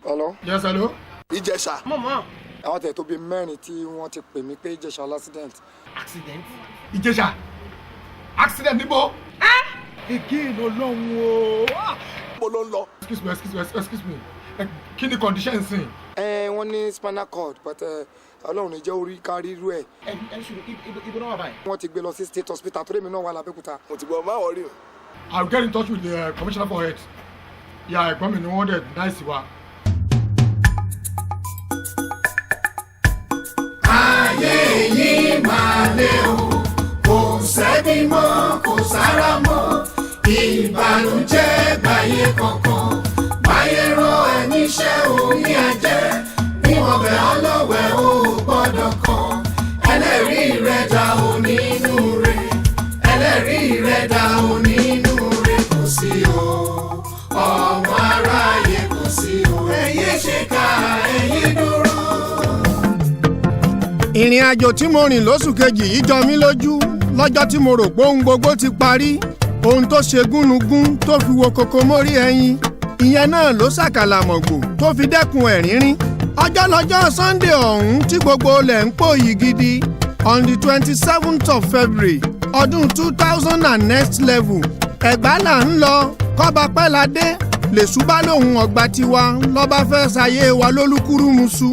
Hello. Yes, hello. Ìjẹ̀ṣà. Mama. Àwọn tẹ̀ tó bí mẹ́rin tí wọ́n ti pè mí pé Ìjẹ̀ṣà l'accident. Accident? Ìjẹ̀ṣà. Accident níbo? Again, Ọlọ́run o. Mo ló ń lọ. Excuse me. Kí ni condition sìn? Wọ́n ní spinal cord but Ọlọ́run ní jẹ́ orí kárí irú ẹ̀. Ibo náà wà báyìí. Wọ́n ti gbé lọ sí state hospital torí mi náà wà l'Abẹ́òkúta. Mo ti gbọ́ máa wọ̀ rí o. I'll get in touch with the commissioner for health. Yeah, ẹ̀gbọ́n mi ni wọ́n dẹ̀ náìsì wa. Ayé yìí máa lé o, kò sẹ́bí mọ́, kò sára mọ́, ìbànújẹ́ gbáyé kankan, gbáyé rán ẹ níṣẹ́ omi ẹ̀jẹ̀, bí wọ́n bẹ̀ ọ́ lọ́wẹ̀ ó gbọ́dọ̀ kan, ẹlẹ́rìí rẹ̀ dà ó nínú rẹ̀, ẹlẹ́rìí rẹ̀ dà ó nínú rẹ̀ kò sí o, ọmọ aráyé kò sí o, ẹ̀yẹ ṣe ká ẹ̀yẹ dúró. Ìrìn àjò tí mo rìn lóṣù kejì yìí jọ mí lójú lọ́jọ́ tí mo rò pé ohun gbogbo ti parí ohun tó ṣe gúnugún tó fi wo koko mórí ẹyin ìyẹn náà ló ṣàkàlàmọ̀gbò tó fi dẹ́kun ẹ̀rín rín ọjọ́ lọ́jọ́ Sunday ọ̀hún tí gbogbo ilẹ̀ ń pòyì gidi on the 27th of February ọdún 2000 and next level Ẹ̀gbá là ń lọ kọ́ba pẹ́ladé lèṣù bá lòun ọgbà tiwa lọ́ba fẹ́ ṣayé wa lólúkúrúmuṣu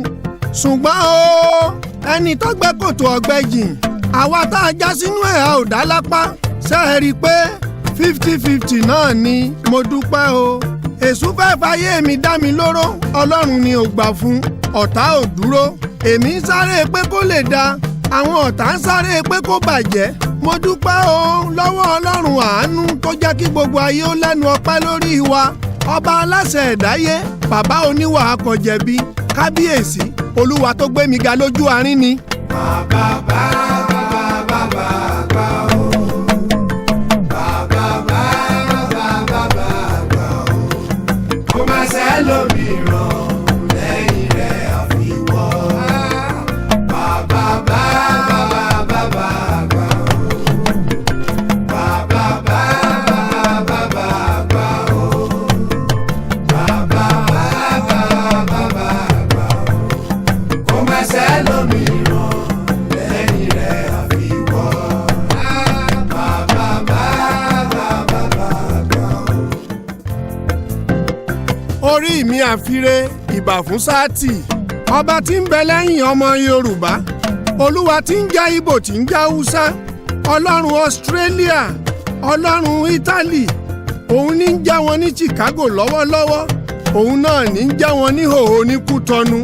ṣùgbọ́n o ẹni tó gbẹ́ kòtò ọ̀gbẹ́ jìn àwa tá a já sínú ẹ̀ a ò dá lápá ṣe é rí i pé 50-50 náà ni mo dúpẹ́ o èṣù fẹ́ fàyè mi dá mi lóró Ọlọ́run ni ò gbà fún ọ̀tá ò dúró èmi ń sáré pé kó lè da àwọn ọ̀tá ń sáré pé kó bàjẹ́ mo dúpẹ́ o lọ́wọ́ Ọlọ́run àánú tó jẹ́ kí gbogbo ayé ó lẹ́nu ọpẹ́ lórí wa ọba aláṣẹ ẹ̀dáyé bàbá oníwà akọ̀jẹ̀bi kábíyèsí olúwa tó gbé mi ga lójú àárín ni. Bàbá o. Bàbá o. Kò má sẹ́lòmíràn lẹ́yìn rẹ̀ àfiwọ́. Bàbá o. Orí mi àfire ìbà fún sáàtì ọba tí ń bẹ lẹ́yìn ọmọ Yorùbá olúwa tí ń já Ìgbò tí ń já Hausa ọlọ́run Australia ọlọ́run Italy òun ní ń já wọn ní Chicago lọ́wọ́lọ́wọ́ òun náà ní ń já wọn ní hòhò ní Kútọ́nù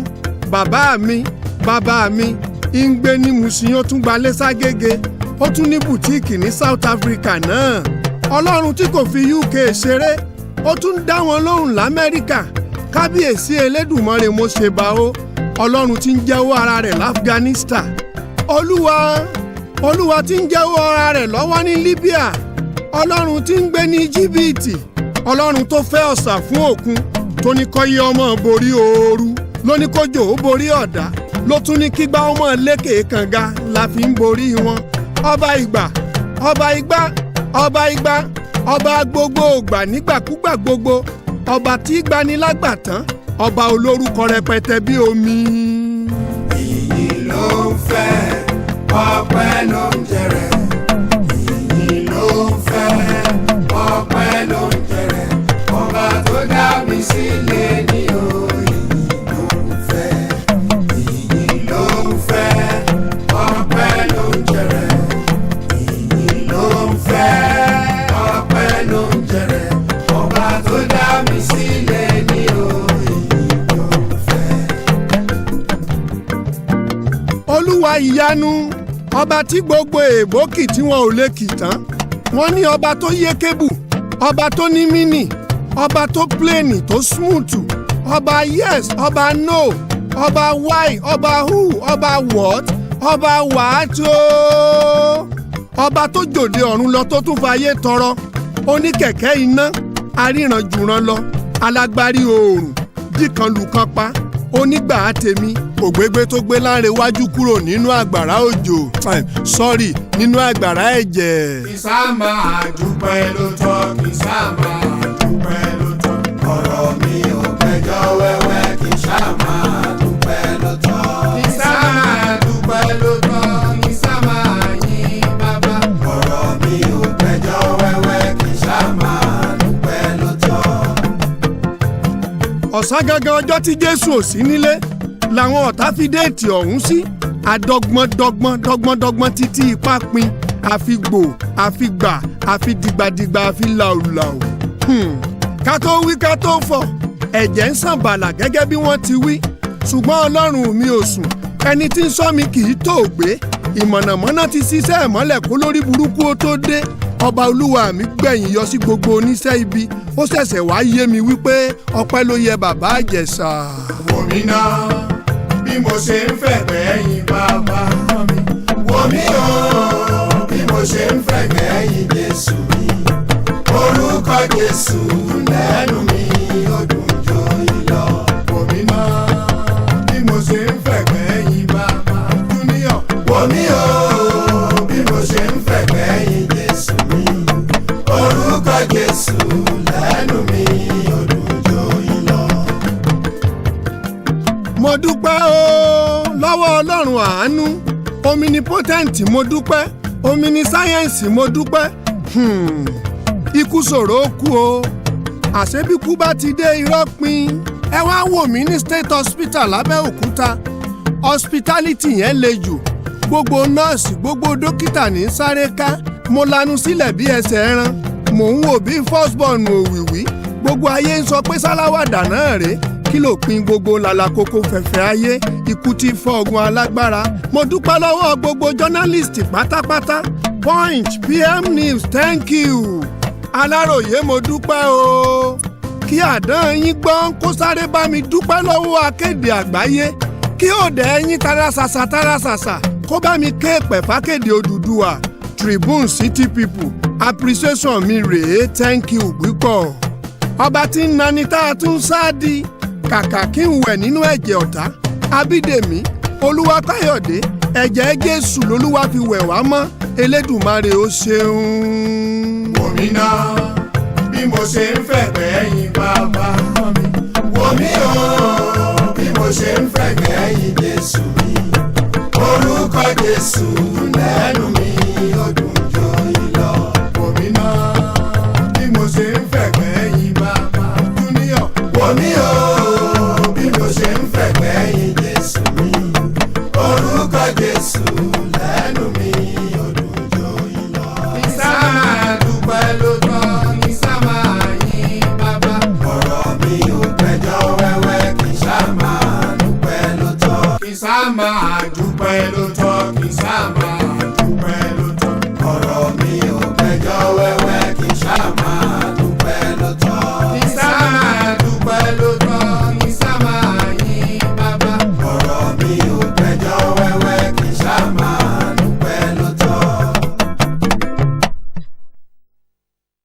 bàbá mi ń gbé ní Mùsìn ó tún gbalé ságége ó tún ní bùtíìkì ní South Africa náà ọlọ́run tí kò fi UK ṣeré ó tún dá wọn lóhùn l'Amẹ́ríkà kábíyèsí Elédùmarè mo ṣe bá o ọlọ́run tí ń jẹ́wọ́ ara rẹ̀ l'Afghanistan olúwa tí ń jẹ́wọ́ ara rẹ̀ lọ́wọ́ ní Libya ọlọ́run tí ń gbé ní Íjíbítì ọlọ́run tó fẹ́ ọ̀sà fún òkun tó ní kọ́yé ọmọ borí ooru ló ní kójò ó borí ọ̀dá ló tún ní kígbá ọmọ lékè kànga la fi ń borí wọn ọba ìgbà ọba gbogbo ògbà nígbàkúgbà gbogbo ọba tí gbanilágbàtán ọba olórúkọ rẹpẹtẹ bí omi. Ìyìn ló ń fẹ́ ọpẹ́ ló ń jẹrẹ ìyìn ló ń fẹ́ ọpẹ́ ló ń jẹrẹ ọba tó dá mi sílẹ̀ ní o ìyìn ló ń fẹ́ ìyìn ló ń fẹ́ ọpẹ́ ló ń jẹrẹ ìyìn ló ń fẹ́. Olúwa ìyanu ọba tí gbogbo èèbó kì tí wọn ò lè kì tán wọ́n ní ọba tó yé kébù ọba tó ní mínì ọba tó pléènì tó smooth ọba yes ọba no ọba why ọba who ọba what ọba wàátó ọba tó jòdè ọ̀run lọ tó tún fàyè tọrọ oníkẹ̀kẹ́ iná aríranjùran lọ alágbárí oòrùn dìkanlùkan pa onígbà àtẹ̀mí ògbégbé tó gbé láńrewájú kúrò nínú àgbàrá òjò nínú àgbàrá ẹ̀jẹ̀. Kì sá máa dúpẹ́ ló tọ́ kì sá máa dúpẹ́ ló tọ́ ọ̀rọ̀ mi ò kẹjọ wẹ́wẹ́ kì ọ̀sán gangan ọjọ́ tí Jésù ò sí nílé làwọn ọ̀tá fi déètì ọ̀hún sí àdọ́gbọ́n títí ipá pin àfi gbò àfi gbà àfi dìgbàdìgbà àfi làùlàù. ká tó wí ká tó fọ̀ ẹ̀jẹ̀ ń sàn bàlà gẹ́gẹ́ bí wọ́n ti wí ṣùgbọ́n Ọlọ́run mi ò sùn ẹni tí ń ṣọ́ mi kì í tóògbé ìmọ̀nàmọ́ná ti ṣiṣẹ́ ìmọ́lẹ̀ kó lórí burúkú ó tó dé ọba Olúwa mi gbẹ̀yìn yọ sí gbogbo oníṣẹ́ ibi ó ṣẹ̀ṣẹ̀ wá yé mi wípé ọpẹ́ ló yẹ bàbá Ìjẹ̀ṣà. wò mí náà bí mo ṣe ń fẹ̀gbẹ́ yìn bàbá mi wò mí o bí mo ṣe ń fẹ̀gbẹ́ yìn Jésù mi orúkọ Jésù lẹ́nu mi ó dùn jọ ìlọ. wò mí náà bí mo ṣe ń fẹ̀gbẹ́ yìn bàbá Júníọ̀ wò mí o bí mo ṣe ń fẹ̀gbẹ́ yìn Jésù mi orúkọ Jésù lẹ́nu mi ó dùn jọ ìlọ. mo dúpẹ́ o lọ́wọ́ Ọlọ́run àánú omnipotent mo dúpẹ́ omniscience mo dúpẹ́ ikú ṣòro ó kú o àṣebíkú bá ti dé irọ́ pin ẹ wá wò mí ní State Hospital lábẹ́òkúta hospitality yẹn le jù gbogbo nọ́ọ̀sì gbogbo dókítà ní sáré ká mo lanu sílẹ̀ bí ẹsẹ̀ ẹran mò ń wò bí firstborn òwìwí gbogbo ayé ń sọ pé sáláwàdà náà rèé kí ló pin gbogbo làlàkókò fẹ̀fẹ̀ ayé ikú ti fọ́ ogun alágbára mo dúpẹ́ lọ́wọ́ gbogbo journalist pátápátá Punch PM News thank you Aláròyé mo dúpẹ́ o kí àdán yín gbọ́n kó sáré bá mi dúpẹ́ lọ́wọ́ akéde àgbáyé kí òde ẹ̀yin tarasàsà kó bá mi ké pẹ̀fákéde Odùduwà Tribune City People appreciation mi rèé thank you púpọ̀ ọba tí ń nani tá a tún sáàdì kàkà kí n wẹ̀ nínú ẹ̀jẹ̀ ọ̀tá Abídèmí Olúwakáyọ̀dé ẹ̀jẹ̀ Jésù lolúwa fi wẹ̀ wá mọ́ Elédùmarè ó ṣeun. wò mí náà bí mo ṣe ń fẹ̀gbẹ́ yìn bàbá mi wò mí o bí mo ṣe ń fẹ̀gbẹ́ yìn Jésù mi orúkọ Jésù lẹ́nu mi ó dùn jọ ìlọ. wò mí náà bí mo ṣe ń fẹ̀gbẹ́ yìn bàbá Júníọ̀ wò mí o bí mo ṣe ń fẹ̀gbẹ́ yìn Jésù mi orúkọ Jésù lẹ́nu mi ó dùn jọ ìlọ. ìsá máa dúpẹ́ ló tọ́ ìsá máa yìn bàbá. ọ̀rọ̀ mi ò gbẹ́jọ́ wẹ́wẹ́ kì í sá máa dúpẹ́ ló tọ́. kì í sá máa dúpẹ́ ló tọ́ kì í sá máa.